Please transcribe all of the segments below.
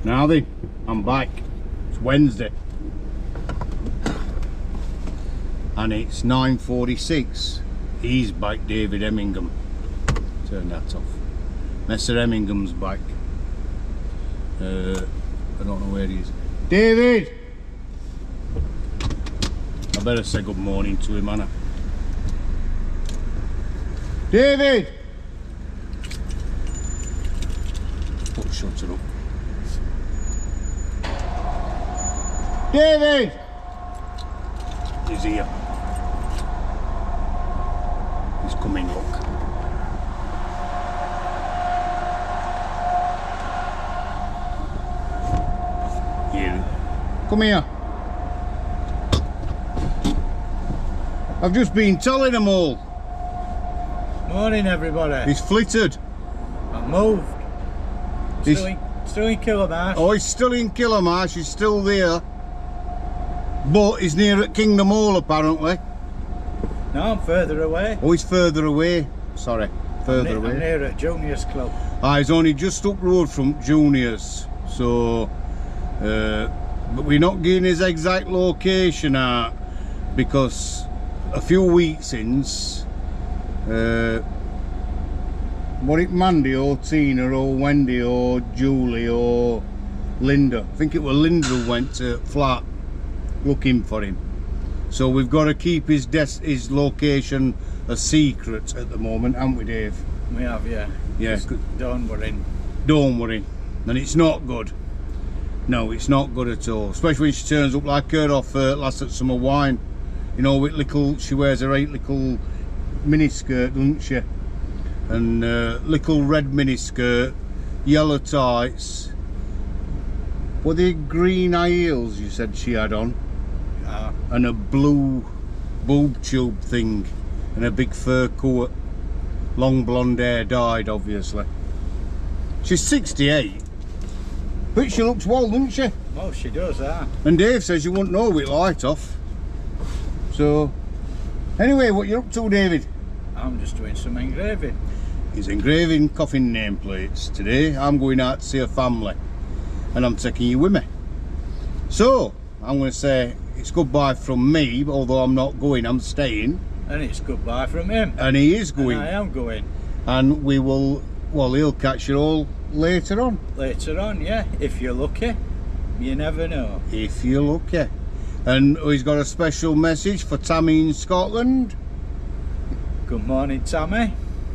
Now then, I'm back. It's Wednesday. And it's 9:46. He's back, David Emmingham. Turn that off. Mr. Emmingham's back. I don't know where he is. David! I better say good morning to him, Anna. David! Put the shutter up. David! He's here. He's coming, look. Here. Come here. I've just been telling them all. Morning, everybody. He's flittered. I've moved. Still in Killamarsh. Oh, he's still in Killamarsh. He's still there. But he's near at Kingdom Hall, apparently. No, I'm further away. Oh, he's further away. Sorry, further away. I'm near at Juniors Club. Ah, he's only just up road from Juniors. So, but we're not getting his exact location out because a few weeks since, what it Mandy or Tina or Wendy or Julie or Linda? I think it was Linda who went to flat looking for him. So we've got to keep his location a secret at the moment, haven't we, Dave? We have, yeah. Yeah. Just don't worry. Don't worry. And it's not good. No, it's not good at all. Especially when she turns up like her off last at Summer Wine. You know, with little, she wears her little mini skirt, doesn't she? And little red mini skirt, yellow tights. Were they green high heels you said she had on? And a blue boob tube thing and a big fur coat. Long blonde hair, dyed obviously. She's 68, but she looks well, doesn't she? Oh, she does, And Dave says you wouldn't know with light off. So anyway, what you up to, David? I'm just doing some engraving. He's engraving coffin nameplates today. I'm going out to see a family and I'm taking you with me. So I'm going to say it's goodbye from me, although I'm not going, I'm staying. And it's goodbye from him. And he is going. And I am going. And we will, well, he'll catch you all later on. Later on, yeah. If you're lucky, you never know. If you're lucky. And he's got a special message for Tammy in Scotland. Good morning, Tammy.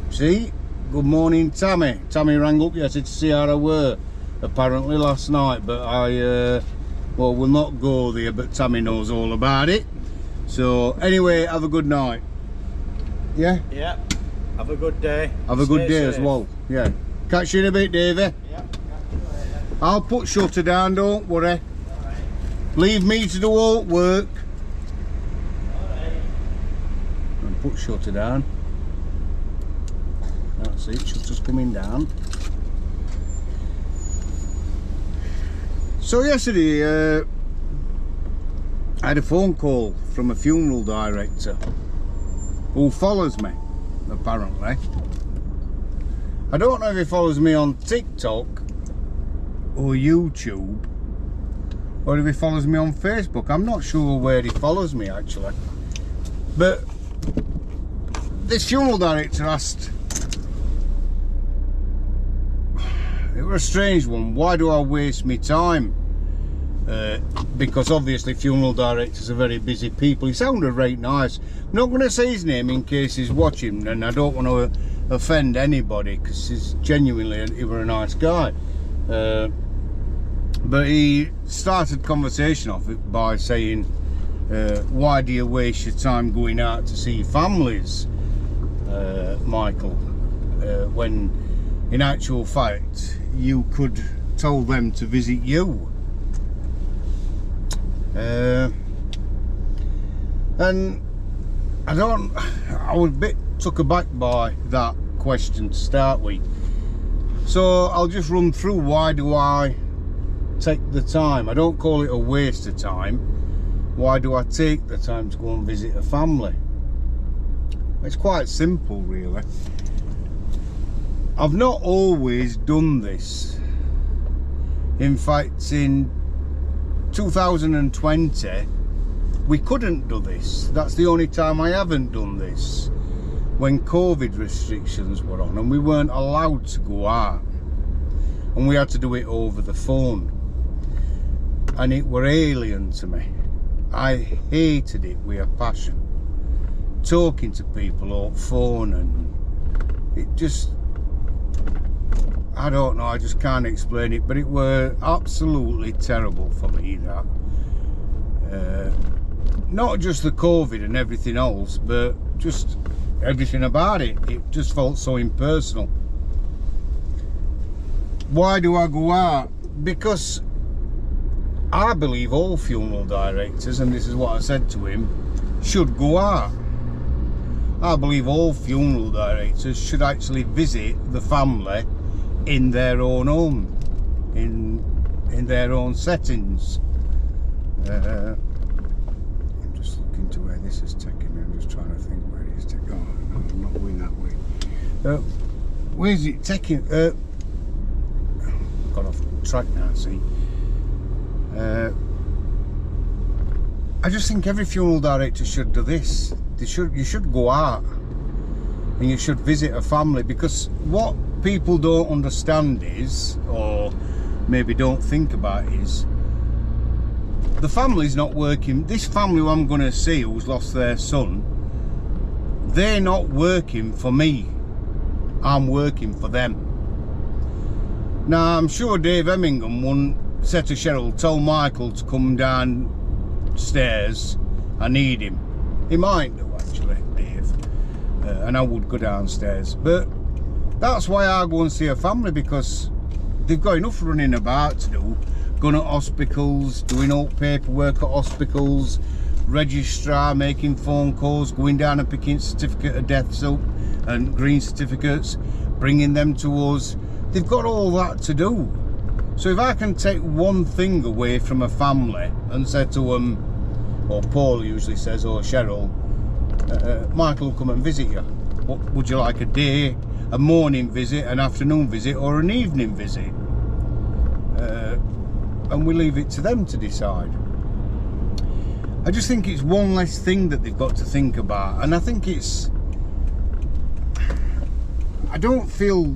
See? Good morning, Tammy. Tammy rang up yesterday to see how I were, apparently last night, but I, well, we'll not go there, but Tammy knows all about it. So, anyway, have a good night. Yeah? Yeah. Have a good day. Have a good day as well. Yeah. Catch you in a bit, Davey. Yeah. Catch you later. I'll put shutter down, don't worry. Alright. Leave me to do all work. Alright. And put shutter down. That's it, shutter's coming down. So yesterday, I had a phone call from a funeral director who follows me, apparently. I don't know if he follows me on TikTok or YouTube, or if he follows me on Facebook. I'm not sure where he follows me, actually. But this funeral director asked, it was a strange one, why do I waste my time? Because obviously funeral directors are very busy people. He sounded right nice. I'm not going to say his name in case he's watching, and I don't want to offend anybody because he's genuinely, he was a nice guy. But he started conversation off it by saying, why do you waste your time going out to see families, Michael, when in actual fact you could tell them to visit you? And I was a bit took aback by that question to start with. So I'll just run through why do I take the time. I don't call it a waste of time. Why do I take the time to go and visit a family? It's quite simple, really. I've not always done this. In fact, in 2020 we couldn't do this. That's the only time I haven't done this, when COVID restrictions were on and we weren't allowed to go out, and we had to do it over the phone, and it were alien to me. I hated it with a passion, talking to people over phone, and it just, I don't know, I just can't explain it, but it were absolutely terrible for me, that. Not just the COVID and everything else, but just everything about it. It just felt so impersonal. Why do I go out? Because I believe all funeral directors, and this is what I said to him, should go out. I believe all funeral directors should actually visit the family in their own home, in their own settings. I'm just looking to where this is taking me. I'm just trying to think where it is taking. Oh no, I'm not going that way. Where's it taking? Got off track now, see. I just think every funeral director should do this. You should go out and you should visit a family, because what people don't understand is, or maybe don't think about, is the family's not working. This family who I'm going to see, who's lost their son, they're not working for me. I'm working for them. Now, I'm sure Dave Hemmingham wouldn't say to Cheryl, tell Michael to come downstairs, I need him. He might do, actually, Dave, and I would go downstairs. But that's why I go and see a family, because they've got enough running about to do. Going at hospitals, doing all paperwork at hospitals, registrar, making phone calls, going down and picking certificate of deaths up and green certificates, bringing them to us. They've got all that to do. So if I can take one thing away from a family and say to them, or Paul usually says, or Cheryl, Michael will come and visit you. What would you like, a day, a morning visit, an afternoon visit, or an evening visit? And we leave it to them to decide. I just think it's one less thing that they've got to think about, and I think it's, I don't feel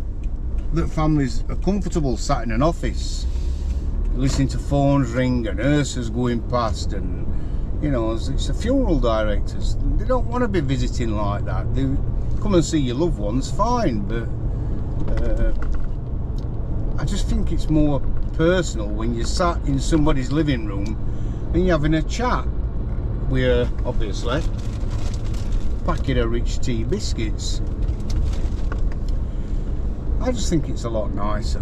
that families are comfortable sat in an office listening to phones ring and nurses going past, and you know, it's the funeral directors, they don't want to be visiting like that. They come and see your loved ones, fine, but I just think it's more personal when you're sat in somebody's living room and you're having a chat with, obviously, a packet of rich tea biscuits. I just think it's a lot nicer.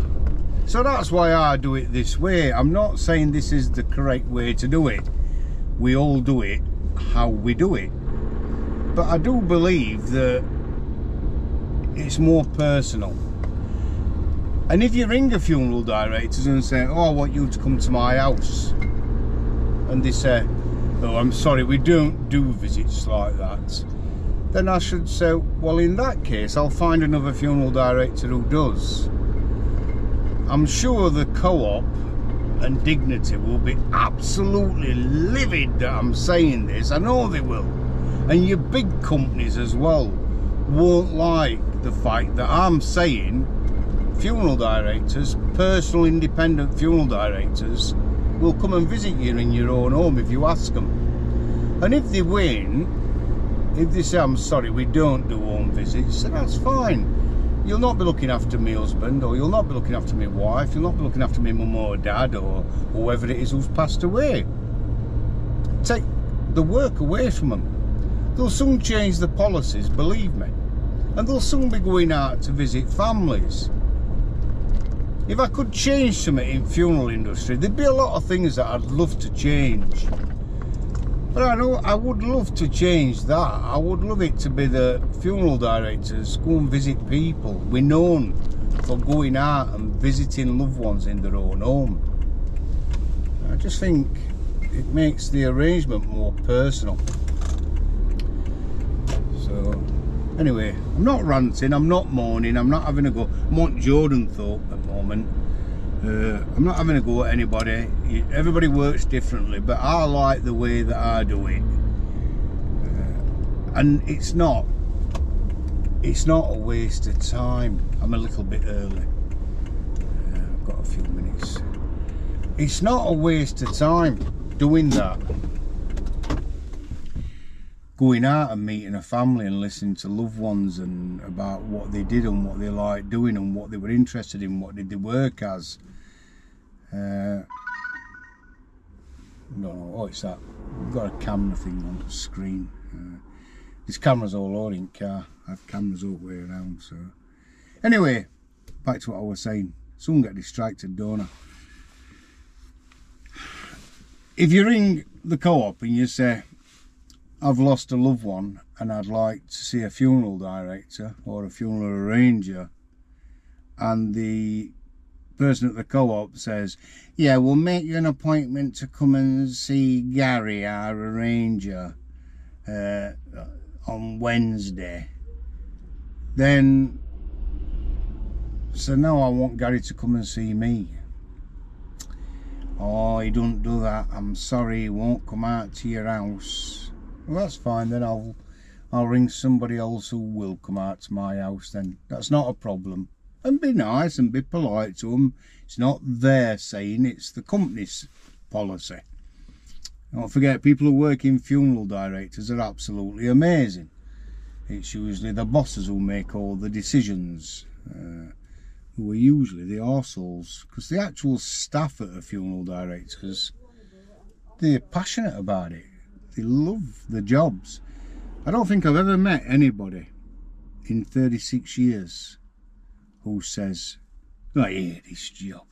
So that's why I do it this way. I'm not saying this is the correct way to do it. We all do it how we do it. But I do believe that it's more personal. And if you ring the funeral directors and say, oh, I want you to come to my house, and they say, oh, I'm sorry, we don't do visits like that, then I should say, well, in that case, I'll find another funeral director who does. I'm sure the Co-op and Dignity will be absolutely livid that I'm saying this. I know they will. And your big companies as well won't like the fact that I'm saying funeral directors, personal independent funeral directors, will come and visit you in your own home if you ask them. And if they win, if they say, I'm sorry, we don't do home visits, then that's fine. You'll not be looking after my husband, or you'll not be looking after my wife, you'll not be looking after my mum or dad, or whoever it is who's passed away. Take the work away from them. They'll soon change the policies, believe me. And they'll soon be going out to visit families. If I could change something in funeral industry, there'd be a lot of things that I'd love to change. But I know I would love to change that. I would love it to be the funeral directors go and visit people. We're known for going out and visiting loved ones in their own home. I just think it makes the arrangement more personal. So, anyway, I'm not ranting, I'm not moaning, I'm not having a go. I'm on Jordan Thorpe at the moment. I'm not having a go at anybody. Everybody works differently, but I like the way that I do it. And it's not a waste of time. I'm a little bit early. I've got a few minutes. It's not a waste of time doing that. Going out and meeting a family and listening to loved ones and about what they did and what they liked doing and what they were interested in, what did they work as. I don't know, oh, it's that. We've got a camera thing on the screen. There's cameras all over in the car. I have cameras all the way around. So anyway, back to what I was saying. Someone get distracted, don't I? If you ring the co-op and you say, I've lost a loved one and I'd like to see a funeral director or a funeral arranger, and the person at the co-op says, yeah, we'll make you an appointment to come and see Gary, our arranger, on Wednesday, then so no, I want Gary to come and see me. Oh, he don't do that, I'm sorry, he won't come out to your house. Well, that's fine, then I'll ring somebody else who will come out to my house then. That's not a problem. And be nice and be polite to them. It's not their saying, it's the company's policy. Don't forget, people who work in funeral directors are absolutely amazing. It's usually the bosses who make all the decisions, who are usually the arseholes. Because the actual staff at a funeral directors, they're passionate about it. They love the jobs. I don't think I've ever met anybody in 36 years who says, I hate this job,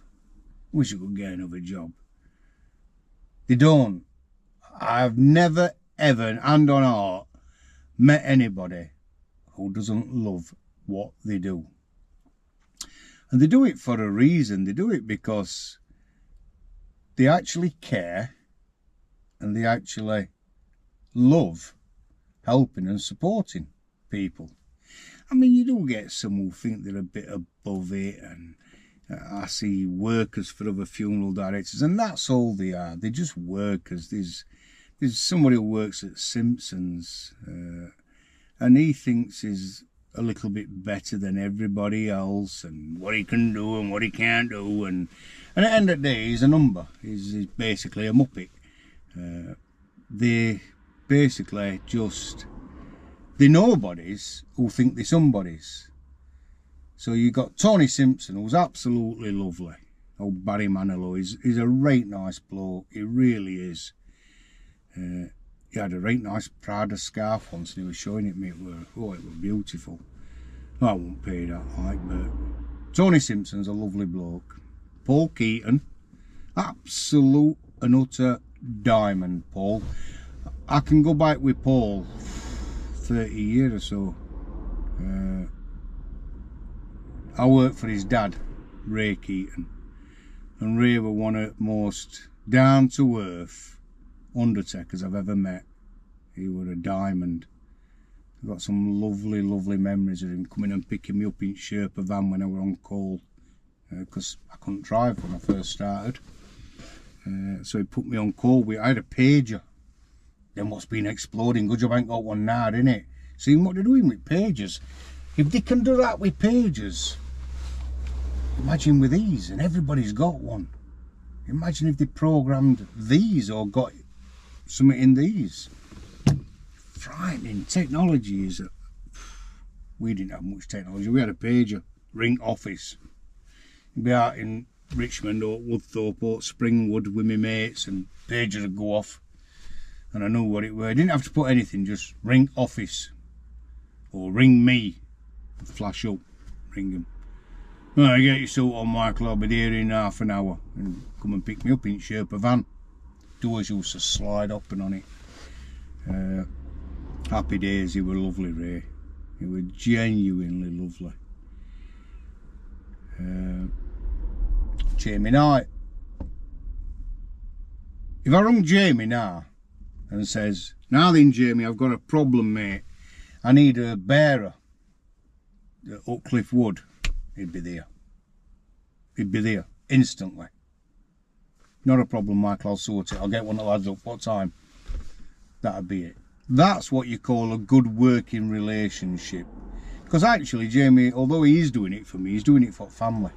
wish I could get another job. They don't. I've never ever, hand on heart, met anybody who doesn't love what they do. And they do it for a reason. They do it because they actually care and they actually love helping and supporting people. I mean, you do get some who think they're a bit above it, and I see workers for other funeral directors, and that's all they are. They're just workers. There's somebody who works at Simpsons, and he thinks he's a little bit better than everybody else, and what he can do and what he can't do, and at the end of the day, he's a number. He's basically a muppet. They basically just, they're nobodies who think they're somebodies. So you got Tony Simpson, who's absolutely lovely. Old Barry Manilow, he's a right nice bloke, he really is. He had a right nice Prada scarf once and he was showing it me. It was beautiful. I won't pay that like, but Tony Simpson's a lovely bloke. Paul Keaton, absolute and utter diamond, Paul. I can go back with Paul 30 years or so. I worked for his dad, Ray Keaton, and Ray was one of the most down-to-earth undertakers I've ever met. He was a diamond. I've got some lovely, lovely memories of him coming and picking me up in Sherpa van when I were on call, because I couldn't drive when I first started. So he put me on call. I had a pager. Then what's been exploding, good job I ain't got one now, innit? Seeing what they're doing with pagers. If they can do that with pagers, imagine with these, and everybody's got one. Imagine if they programmed these or got something in these. Frightening. Technology is we didn't have much technology. We had a pager, ring office. You'd be out in Richmond or Woodthorpe or Springwood with my mates and pager would go off. And I knew what it was. I didn't have to put anything, just ring office or ring me. Flash up, ring him. Well, get your suit on, Michael, I'll be there in half an hour. And come and pick me up in Sherpa van. Doors used to slide up and on it. Happy days, he were lovely, Ray. He were genuinely lovely. Jamie Knight. If I rung Jamie now and says, now then Jamie, I've got a problem, mate. I need a bearer at Uckcliffe Wood. He'd be there. He'd be there. instantly. Not a problem, Michael, I'll sort it. I'll get one of the lads up. What time? That'd be it. That's what you call a good working relationship. Because actually, Jamie, although he is doing it for me, he's doing it for family.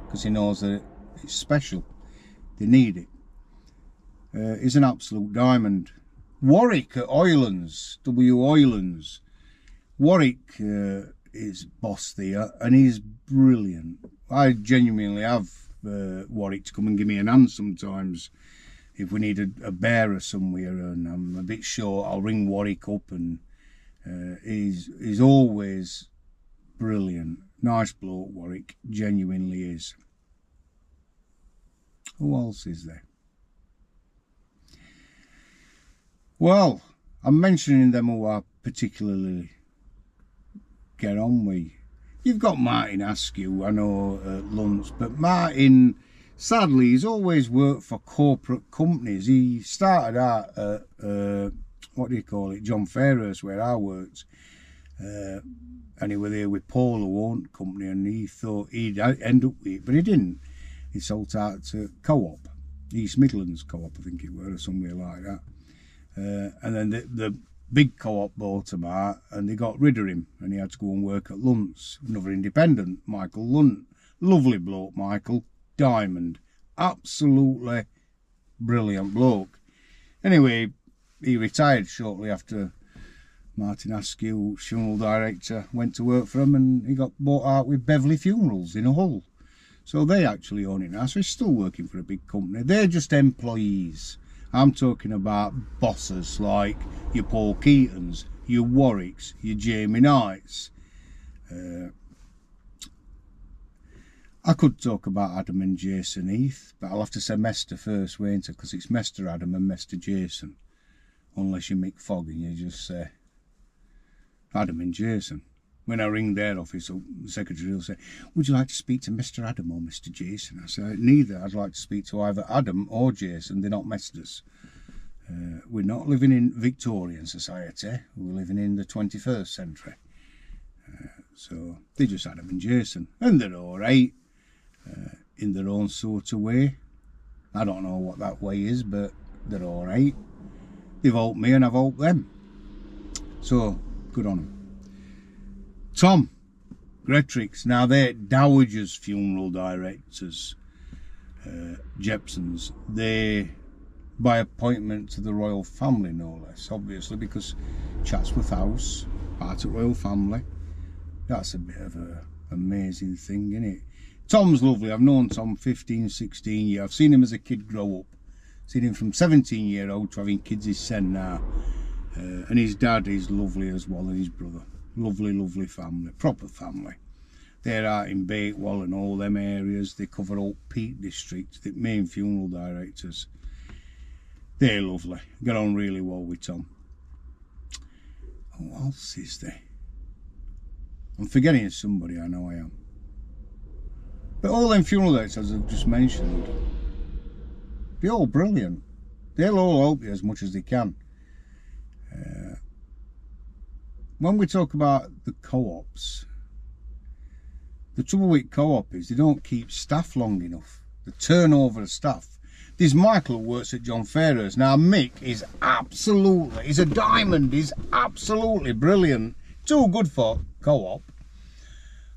Because he knows that it's special. They need it. He's an absolute diamond. Warwick at Oilands, W. Oilands. Warwick is boss there, and he's brilliant. I genuinely have Warwick to come and give me an hand sometimes. If we need a bearer somewhere and I'm a bit short, I'll ring Warwick up, and he's always brilliant. Nice bloke, Warwick, genuinely is. Who else is there? Well, I'm mentioning them who I particularly get on with. You've got Martin Askew, I know, at Luntz, but Martin, sadly, he's always worked for corporate companies. He started out at, what do you call it, John Fairhurst, where I worked. And he was there with Paul, who owned the company, and he thought he'd end up with it, but he didn't. He sold out to Co-op, East Midlands Co-op, I think it was, or somewhere like that. And then the big Co-op bought him out, and they got rid of him, and he had to go and work at Luntz, another independent, Michael Lunt. Lovely bloke, Michael. Diamond. Absolutely brilliant bloke. Anyway, he retired shortly after Martin Askew, funeral director, went to work for him, and he got bought out with Beverley Funerals in Hull. So they actually own it now, so he's still working for a big company. They're just employees. I'm talking about bosses like your Paul Keatons, your Warwicks, your Jamie Knights. I could talk about Adam and Jason Heath, but I'll have to say Mester first, won't I? Because it's Mester Adam and Mester Jason. Unless you Mick Fogg and you just say Adam and Jason. When I ring their office, the secretary will say, would you like to speak to Mr. Adam or Mr. Jason? I say, neither. I'd like to speak to either Adam or Jason. They're not Mesters. We're not living in Victorian society. We're living in the 21st century. So they're just Adam and Jason. And they're all right in their own sort of way. I don't know what that way is, but they're all right. They've helped me and I've helped them. So, good on them. Tom Gretrix, now they're Dowager's funeral directors, Jepsons. They by appointment to the royal family, no less, obviously, because Chatsworth House, part of royal family. That's a bit of an amazing thing, isn't it? Tom's lovely. I've known Tom 15, 16 years. I've seen him as a kid grow up. Seen him from 17-year-old to having kids his son now. And his dad is lovely as well, and his brother. Lovely, lovely family, proper family. They're out in Bakewell and all them areas. They cover all Peak District, the main funeral directors. They're lovely. Get on really well with Tom. Who else is there? I'm forgetting somebody, I know I am. But all them funeral directors I've just mentioned, they're all brilliant. They'll all help you as much as they can. When we talk about the co-ops, the trouble with co-op is they don't keep staff long enough. The turnover of staff. There's Michael who works at John Fairhurst. Now Mick is absolutely, he's a diamond, he's absolutely brilliant. Too good for co-op.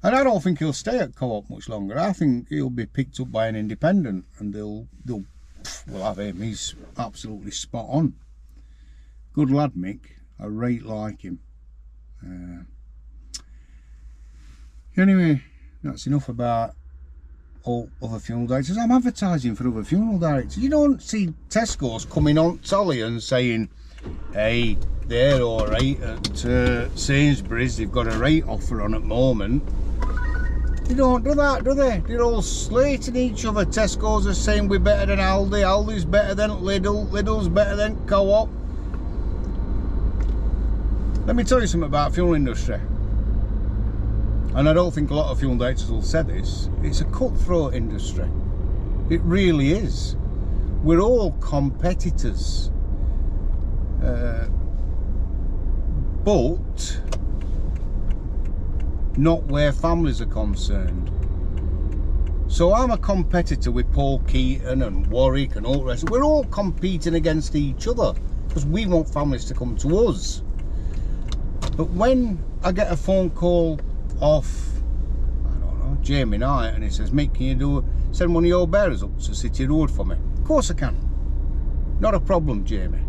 And I don't think he'll stay at co-op much longer. I think he'll be picked up by an independent and they'll have him. He's absolutely spot on. Good lad, Mick. I rate like him. Anyway, that's enough about all other funeral directors. I'm advertising for other funeral directors. You don't see Tesco's coming on telly and saying, hey, they're all right at Sainsbury's, they've got a rate offer on at the moment. They don't do that, do they? They're all slating each other. Tesco's are saying we're better than Aldi, Aldi's better than Lidl, Lidl's better than Co-op. Let me tell you something about the funeral industry. And I don't think a lot of funeral directors will say this. It's a cutthroat industry. It really is. We're all competitors. But not where families are concerned. So I'm a competitor with Paul Keaton and Warwick and all the rest. We're all competing against each other because we want families to come to us. But when I get a phone call off, I don't know, Jamie Knight, and he says, Mick, can you send one of your bearers up to City Road for me? Of course I can. Not a problem, Jamie.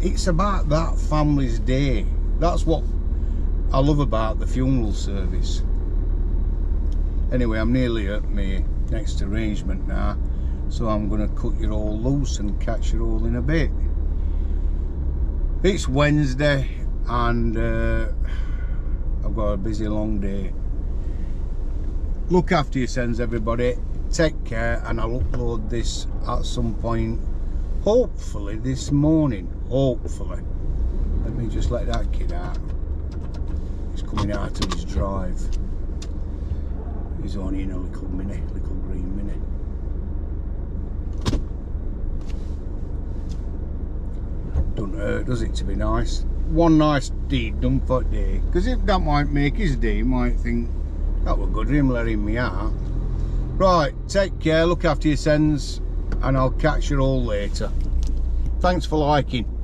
It's about that family's day. That's what I love about the funeral service. Anyway, I'm nearly at my next arrangement now, so I'm going to cut you all loose and catch you all in a bit. It's Wednesday and I've got a busy long day. Look after yourselves, everybody. Take care, and I'll upload this at some point, hopefully this morning. Hopefully. Let me just let that kid out. He's coming out of his drive. He's only in a little green mini. Don't hurt, does it, to be nice? One nice deed done for day. Because if that might make his day, he might think, that were good of him letting me out. Right, take care, look after yourselves, and I'll catch you all later. Thanks for liking.